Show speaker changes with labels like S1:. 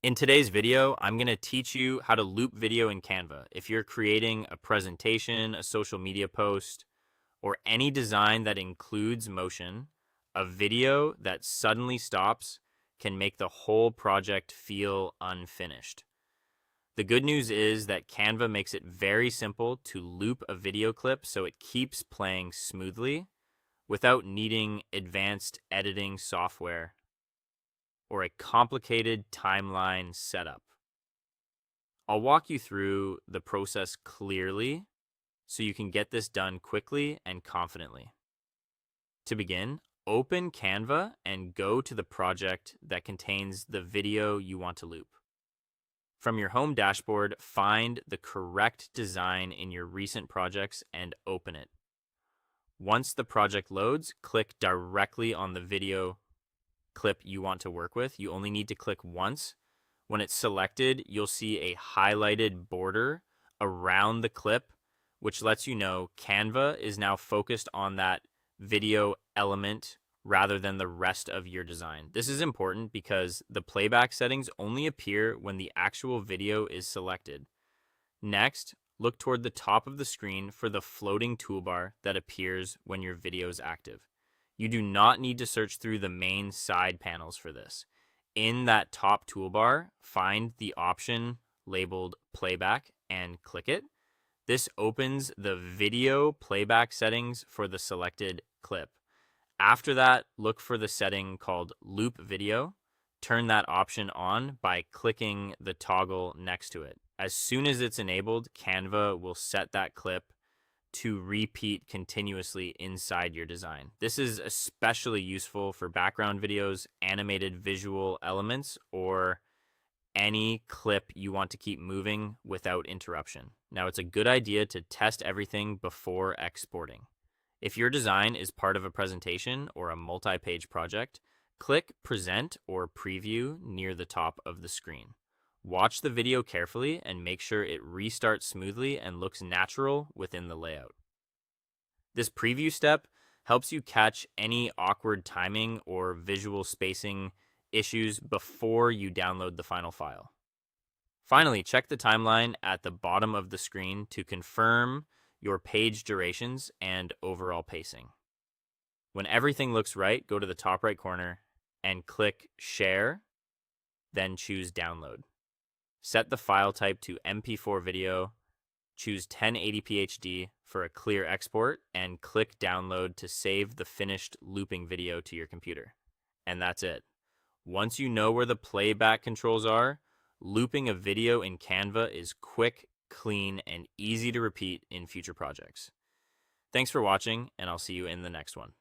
S1: In today's video, I'm going to teach you how to loop video in Canva. If you're creating a presentation, a social media post, or any design that includes motion, a video that suddenly stops can make the whole project feel unfinished. The good news is that Canva makes it very simple to loop a video clip so it keeps playing smoothly without needing advanced editing software or a complicated timeline setup. I'll walk you through the process clearly so you can get this done quickly and confidently. To begin, open Canva and go to the project that contains the video you want to loop. From your home dashboard, find the correct design in your recent projects and open it. Once the project loads, click directly on the video clip you want to work with. You only need to click once. When it's selected, you'll see a highlighted border around the clip, which lets you know Canva is now focused on that video element rather than the rest of your design. This is important because the playback settings only appear when the actual video is selected. Next, look toward the top of the screen for the floating toolbar that appears when your video is active. You do not need to search through the main side panels for this. In that top toolbar, find the option labeled playback and click it. This opens the video playback settings for the selected clip. After that, look for the setting called loop video. Turn that option on by clicking the toggle next to it. As soon as it's enabled, Canva will set that clip to repeat continuously inside your design. This is especially useful for background videos, animated visual elements, or any clip you want to keep moving without interruption. Now, it's a good idea to test everything before exporting. If your design is part of a presentation or a multi-page project, click Present or Preview near the top of the screen. Watch the video carefully and make sure it restarts smoothly and looks natural within the layout. This preview step helps you catch any awkward timing or visual spacing issues before you download the final file. Finally, check the timeline at the bottom of the screen to confirm your page durations and overall pacing. When everything looks right, go to the top right corner and click Share, then choose Download. Set the file type to MP4 video, choose 1080p HD for a clear export, and click Download to save the finished looping video to your computer. And that's it. Once you know where the playback controls are, looping a video in Canva is quick, clean, and easy to repeat in future projects. Thanks for watching, and I'll see you in the next one.